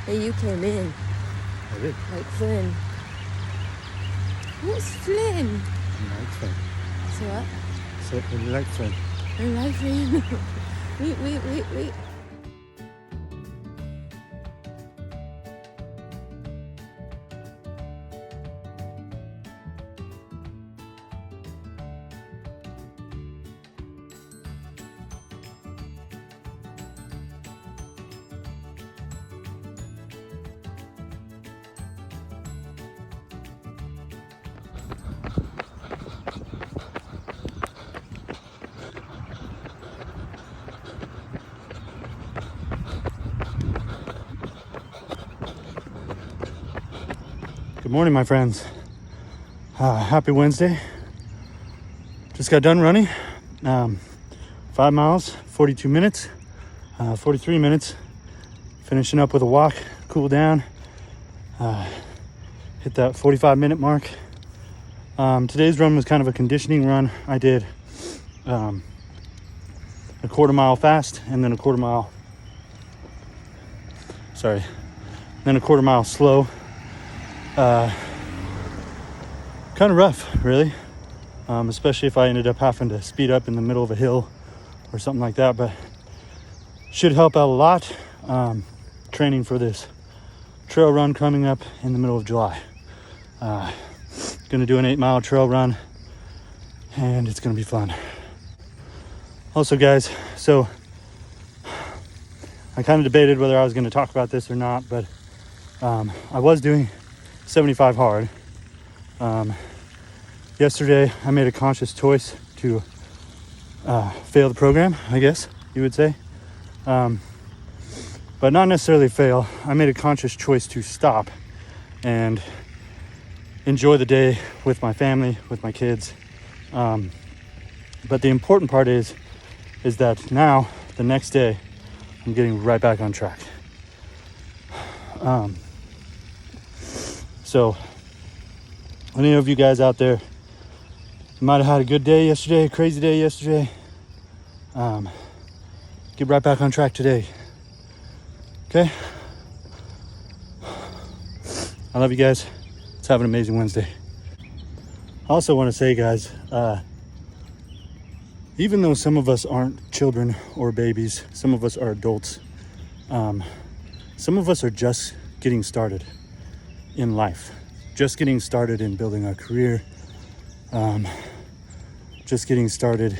Hey, you came in. I did. Like Flynn. Who's Flynn? I like Flynn. So what? So I like Flynn. I like Flynn. wait. Good morning, my friends. Happy Wednesday. Just got done running. 5 miles, 42 minutes, 43 minutes. Finishing up with a walk, cool down. Hit that 45-minute mark. Today's run was kind of a conditioning run. I did a quarter mile fast and then a quarter mile slow. Kind of rough, really, especially if I ended up having to speed up in the middle of a hill or something like that, but should help out a lot training for this trail run coming up in the middle of July. Gonna do an 8-mile trail run, and it's gonna be fun. Also, guys, so I kind of debated whether I was going to talk about this or not, but I was doing 75 hard. Yesterday, I made a conscious choice to fail the program, I guess you would say. But not necessarily fail. I made a conscious choice to stop and enjoy the day with my family, with my kids. But the important part is that now, the next day, I'm getting right back on track. So, any of you guys out there, you might have had a good day yesterday, a crazy day yesterday. Get right back on track today. Okay? I love you guys. Let's have an amazing Wednesday. I also want to say, guys, even though some of us aren't children or babies, some of us are adults, some of us are just getting started in life, just getting started in building our career, just getting started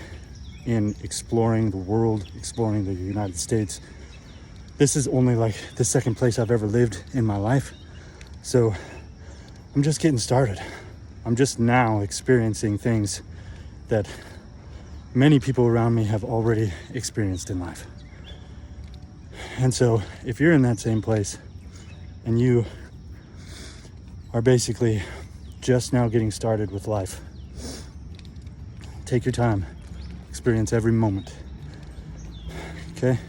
in exploring the world, exploring the United States. This is only like the second place I've ever lived in my life. So I'm just getting started. I'm just now experiencing things that many people around me have already experienced in life. And so if you're in that same place and you are basically just now getting started with life, take your time, experience every moment. Okay?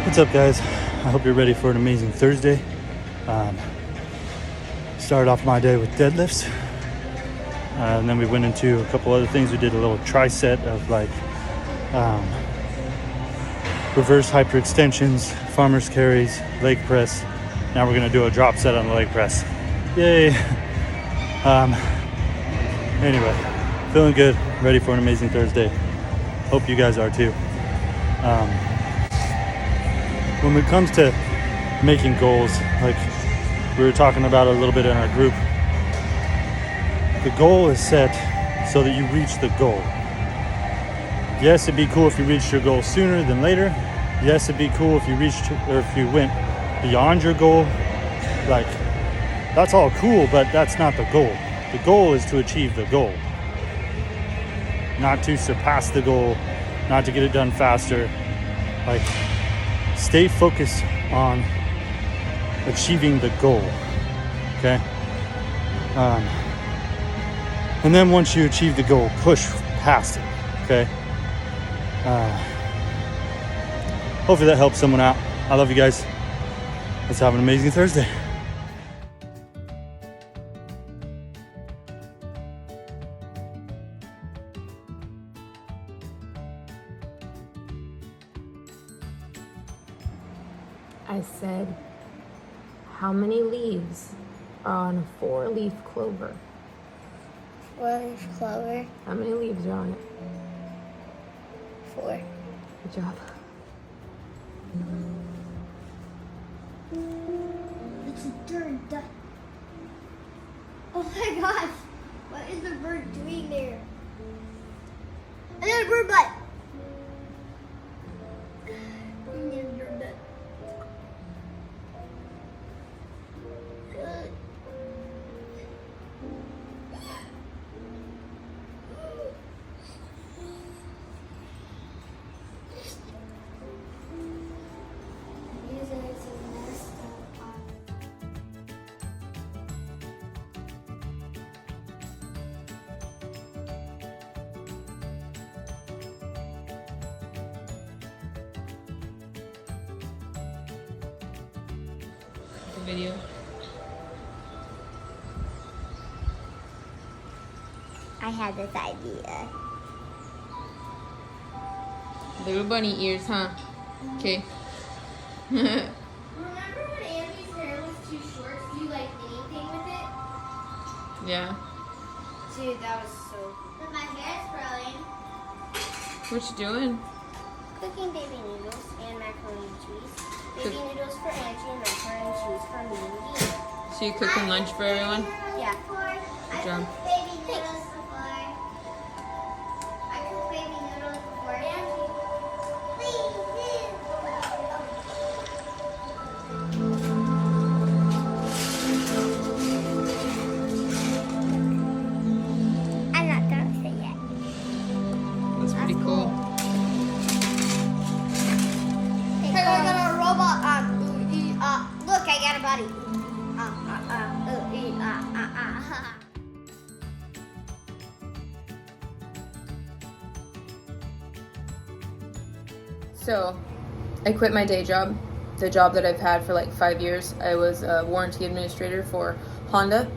What's up, guys? I hope you're ready for an amazing Thursday. Started off my day with deadlifts, and then we went into a couple other things. We did a little tri-set of like reverse hyperextensions, farmer's carries, leg press. Now we're gonna do a drop set on the leg press. Yay. Anyway, feeling good, ready for an amazing Thursday. Hope you guys are too. When it comes to making goals, like we were talking about a little bit in our group, the goal is set so that you reach the goal. Yes, it'd be cool if you reached your goal sooner than later. Yes, it'd be cool if you reached, or if you went beyond your goal. Like, that's all cool, but that's not the goal. The goal is to achieve the goal, not to surpass the goal, not to get it done faster. Like, stay focused on achieving the goal, okay? And then once you achieve the goal, push past it, okay? Hopefully that helps someone out. I love you guys. Let's have an amazing Thursday. I said, how many leaves are on a 4-leaf clover? 4-leaf clover. How many leaves are on it? 4. Good job. It's a bird. Oh my gosh! What is the bird doing there? Another bird butt! Another bird butt. Video. I had this idea. Little bunny ears, huh? Okay. Remember when Angie's hair was too short to do like anything with it? Yeah. Dude, that was so cool. But my hair's growing. What you doing? Cooking baby noodles and macaroni and cheese. Baby noodles for Angie and macaroni and cheese for me and Gideon. So you cooking lunch for everyone? Yeah. Good job. Baby noodles before. I cooked baby noodles before Angie. I'm not done with it yet. That's pretty cool. Hey, I got a robot. Look, I got a body. So, I quit my day job, the job that I've had for like 5 years. I was a warranty administrator for Honda.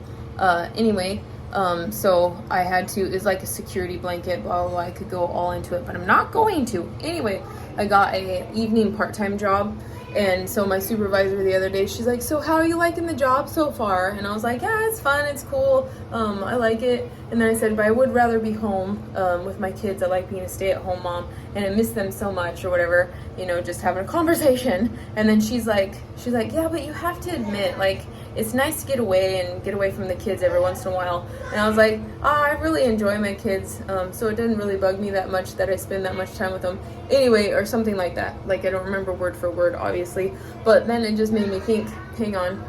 So I had to, it's like a security blanket, blah, blah, blah. I could go all into it, but I'm not going to. Anyway, I got a evening part-time job. And so my supervisor the other day, she's like, so how are you liking the job so far? And I was like, yeah, it's fun, it's cool, I like it. And then I said, but I would rather be home with my kids. I like being a stay-at-home mom, and I miss them so much, or whatever, just having a conversation. And then she's like, yeah, but you have to admit, like, it's nice to get away from the kids every once in a while. And I was like, I really enjoy my kids, so it didn't really bug me that much that I spend that much time with them. Anyway, or something like that. Like, I don't remember word for word, obviously. But then it just made me think, hang on,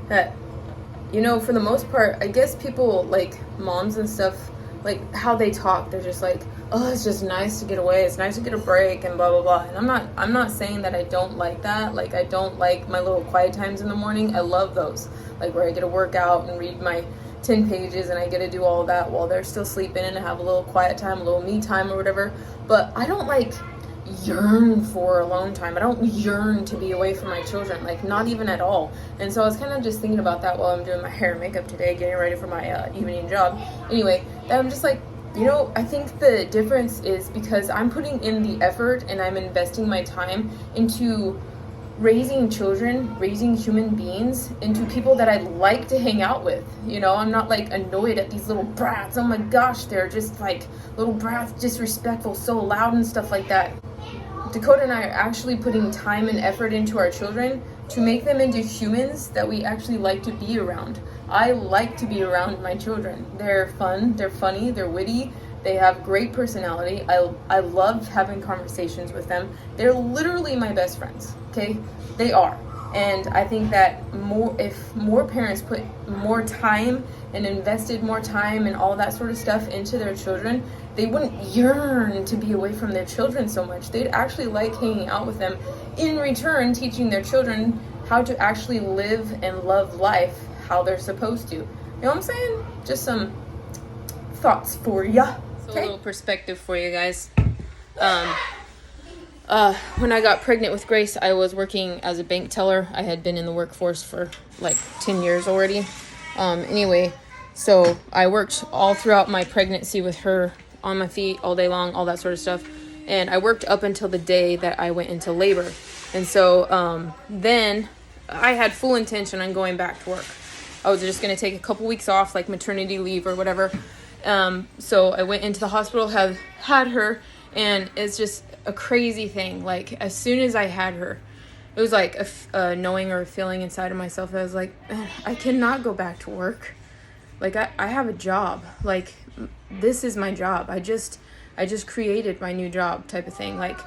that, for the most part, I guess people, like, moms and stuff, like, how they talk, they're just like, oh, it's just nice to get away, it's nice to get a break, and blah, blah, blah. And I'm not saying that I don't like that. Like, I don't like my little quiet times in the morning. I love those. Like, where I get to work out and read my 10 pages, and I get to do all of that while they're still sleeping, and I have a little quiet time, a little me time or whatever. But I don't, like, yearn for alone time. I don't yearn to be away from my children, like, not even at all. And so I was kind of just thinking about that while I'm doing my hair and makeup today, getting ready for my evening job. Anyway, I'm just like, I think the difference is because I'm putting in the effort and I'm investing my time into raising children, raising human beings into people that I'd like to hang out with. You know, I'm not like annoyed at these little brats. Oh my gosh, they're just like little brats, disrespectful, so loud and stuff like that. Dakota and I are actually putting time and effort into our children to make them into humans that we actually like to be around. I like to be around my children. They're fun, they're funny, they're witty, they have great personality. I love having conversations with them. They're literally my best friends, okay? They are. And I think that if more parents put more time and invested more time and all that sort of stuff into their children, they wouldn't yearn to be away from their children so much. They'd actually like hanging out with them, in return teaching their children how to actually live and love life how they're supposed to. You know what I'm saying? Just some thoughts for ya. So a little perspective for you guys. When I got pregnant with Grace, I was working as a bank teller. I had been in the workforce for like 10 years already. Anyway, so I worked all throughout my pregnancy with her on my feet all day long, all that sort of stuff. And I worked up until the day that I went into labor. And so then I had full intention on going back to work. I was just going to take a couple weeks off, like maternity leave or whatever. So I went into the hospital, had her, and it's just a crazy thing. Like, as soon as I had her, it was like a knowing or a feeling inside of myself that I was like, I cannot go back to work. Like, I have a job. Like, this is my job. I just created my new job type of thing. Like,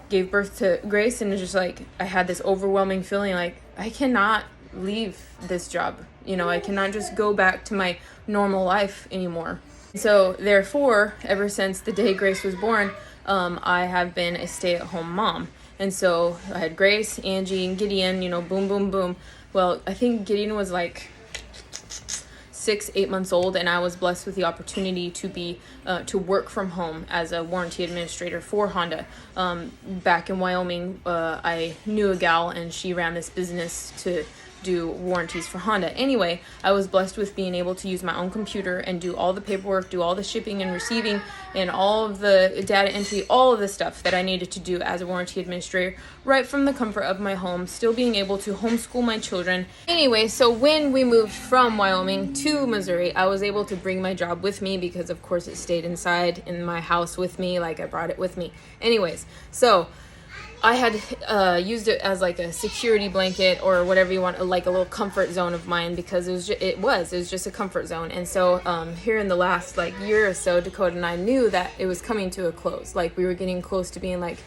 gave birth to Grace, and it's just like, I had this overwhelming feeling like, I cannot leave this job. You know, I cannot just go back to my normal life anymore. So therefore, ever since the day Grace was born, I have been a stay-at-home mom. And so I had Grace, Angie, and Gideon, you know, boom, boom, boom. Well, I think Gideon was like 6-8 months old, and I was blessed with the opportunity to be to work from home as a warranty administrator for Honda. Back in Wyoming, I knew a gal, and she ran this business to do warranties for Honda. Anyway, I was blessed with being able to use my own computer and do all the paperwork, do all the shipping and receiving, and all of the data entry, all of the stuff that I needed to do as a warranty administrator, right from the comfort of my home, still being able to homeschool my children. Anyway, so when we moved from Wyoming to Missouri, I was able to bring my job with me because, of course, it stayed inside in my house with me, like I brought it with me. Anyways, so I had used it as like a security blanket or whatever you want, like a little comfort zone of mine, because it was just a comfort zone. And so here in the last like year or so, Dakota and I knew that it was coming to a close. Like, we were getting close to being like,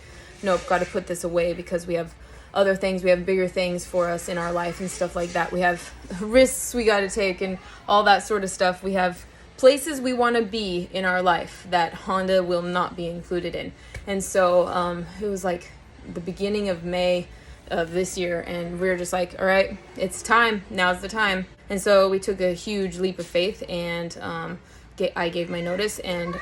nope, got to put this away because we have other things, we have bigger things for us in our life and stuff like that. We have risks we got to take and all that sort of stuff. We have places we want to be in our life that Honda will not be included in. And so it was like the beginning of May of this year, and we were just like, all right, it's time, now's the time. And so we took a huge leap of faith, and I gave my notice, and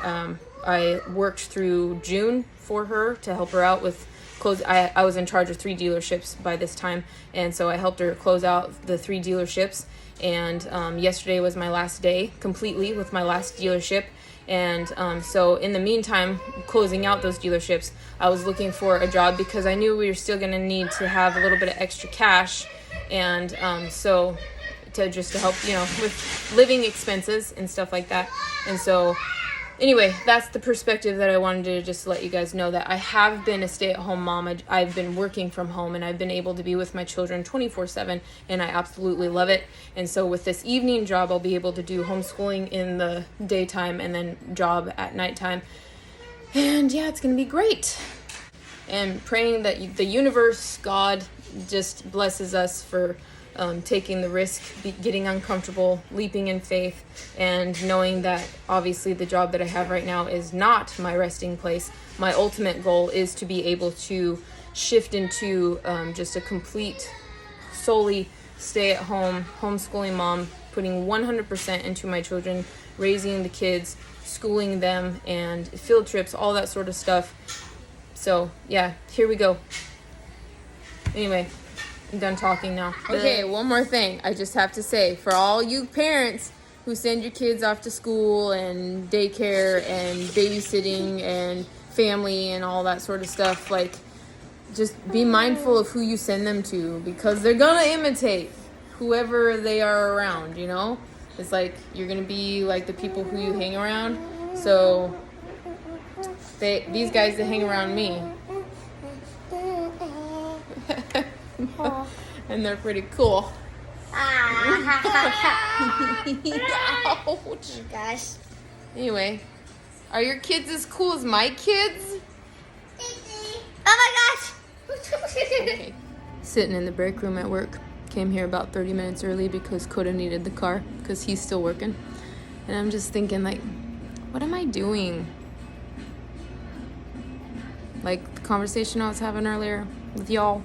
I worked through June for her to help her out with close. I was in charge of 3 dealerships by this time, and so I helped her close out the 3 dealerships. And yesterday was my last day completely with my last dealership. And so in the meantime, closing out those dealerships, I was looking for a job because I knew we were still going to need to have a little bit of extra cash. And so to help, you know, with living expenses and stuff like that. And so anyway, that's the perspective that I wanted to just let you guys know, that I have been a stay-at-home mom. I've been working from home, and I've been able to be with my children 24/7, and I absolutely love it. And so with this evening job, I'll be able to do homeschooling in the daytime and then job at nighttime. And yeah, it's going to be great. And praying that the universe, God, just blesses us for taking the risk, getting uncomfortable, leaping in faith, and knowing that obviously the job that I have right now is not my resting place. My ultimate goal is to be able to shift into just a complete, solely stay-at-home, homeschooling mom, putting 100% into my children, raising the kids, schooling them, and field trips, all that sort of stuff. So yeah, here we go. Anyway, I'm done talking now. Okay, one more thing I just have to say. For all you parents who send your kids off to school and daycare and babysitting and family and all that sort of stuff, like, just be mindful of who you send them to, because they're gonna imitate whoever they are around, you know? It's like you're gonna be like the people who you hang around. So these guys that hang around me and they're pretty cool. Ouch. Oh gosh. Anyway, are your kids as cool as my kids? Oh my gosh. Okay. Sitting in the break room at work. Came here about 30 minutes early because Dakota needed the car because he's still working. And I'm just thinking, like, what am I doing? Like the conversation I was having earlier with y'all.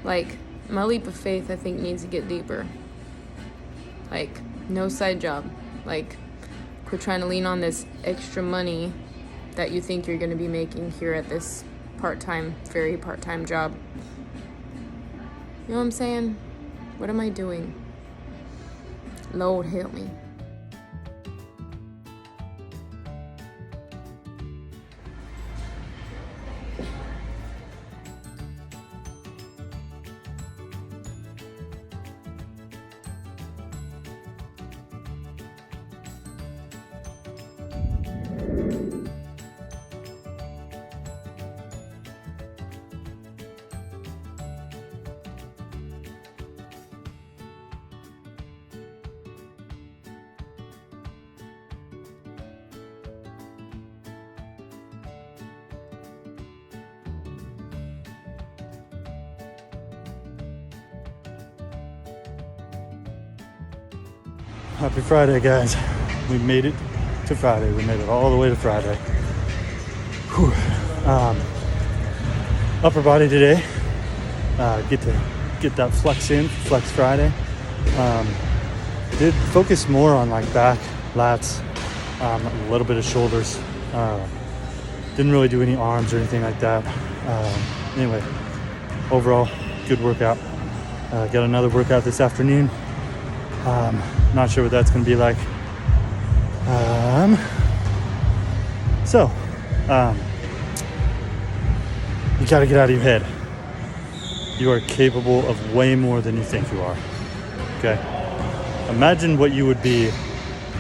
Like, my leap of faith, I think, needs to get deeper. Like, no side job. Like, quit trying to lean on this extra money that you think you're going to be making here at this part-time, very part-time job. You know what I'm saying? What am I doing? Lord help me. Happy Friday, guys. We made it to Friday. We made it all the way to Friday. Whew. Upper body today. Get to get that flex in, Flex Friday. Did focus more on like back, lats, a little bit of shoulders. Didn't really do any arms or anything like that. Anyway, overall, good workout. Got another workout this afternoon. Not sure what that's going to be like. You got to get out of your head. You are capable of way more than you think you are. Okay? Imagine what you would be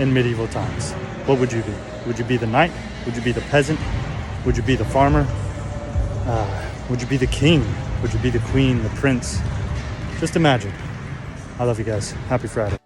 in medieval times. What would you be? Would you be the knight? Would you be the peasant? Would you be the farmer? Would you be the king? Would you be the queen, the prince? Just imagine. I love you guys. Happy Friday.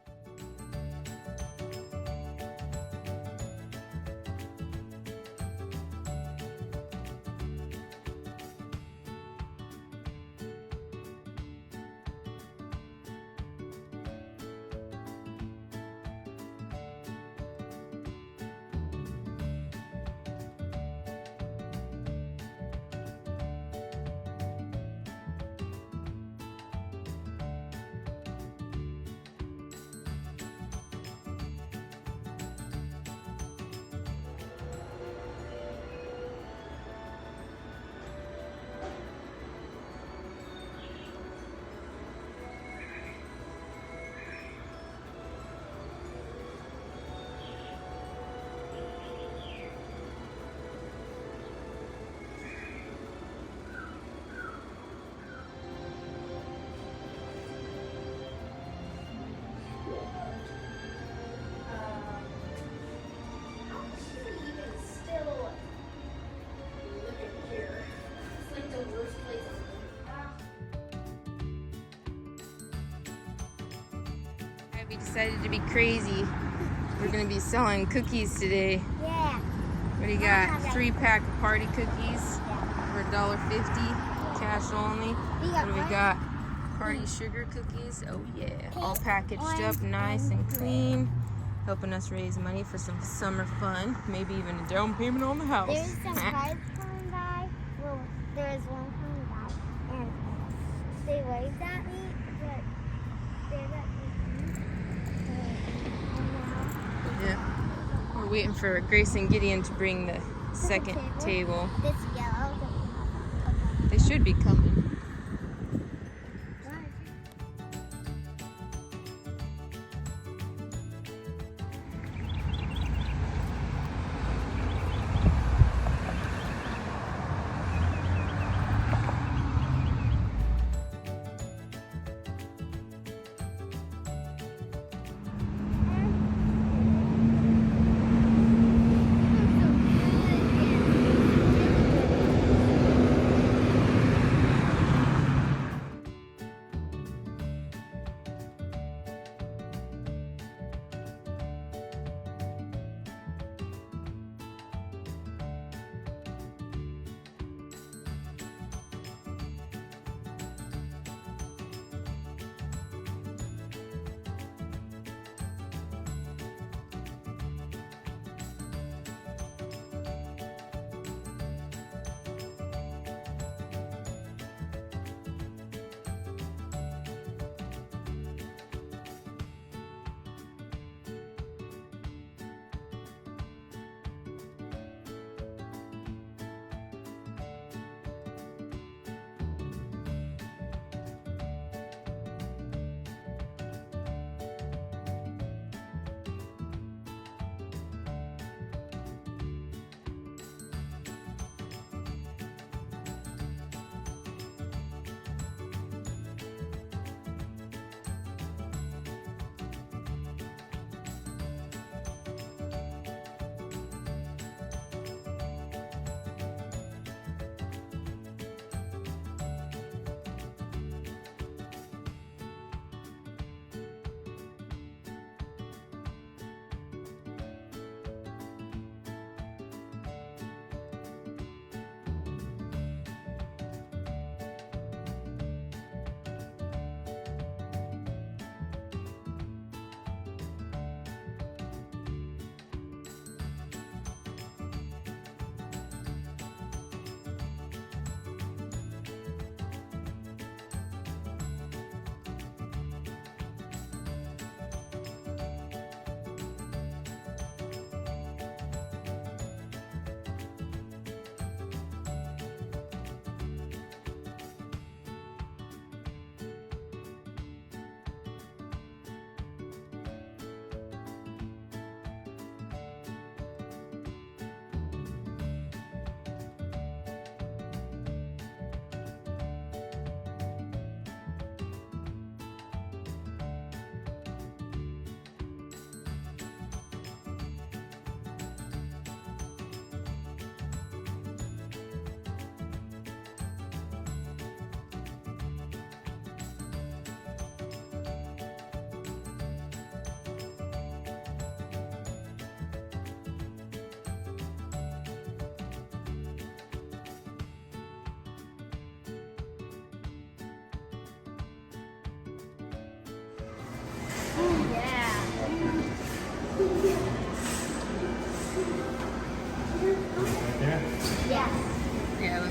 We decided to be crazy. We're gonna be selling cookies today. Yeah. What do you got? 3-pack of party cookies for $1.50, cash only. What do we got? Party sugar cookies. Oh yeah, all packaged up nice and clean, helping us raise money for some summer fun, maybe even a down payment on the house. There's some cards coming by. Well, there's one coming by, and they waved at me, but they're not. Yeah. We're waiting for Grace and Gideon to bring the second table. This yellow. They should be coming.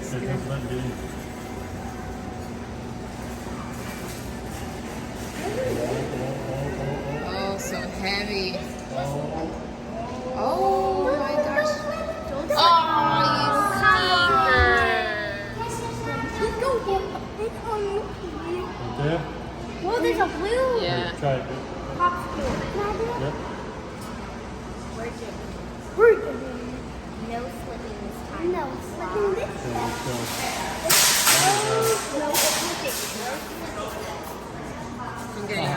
scared. Oh, so heavy. Oh my gosh. Oh, Right there? Whoa, there's a blue yeah. Try it. popsicle. Can I do it? Yep. We're doing no slipping this time. No slipping this Okay, let's go. No slipping. I'm getting a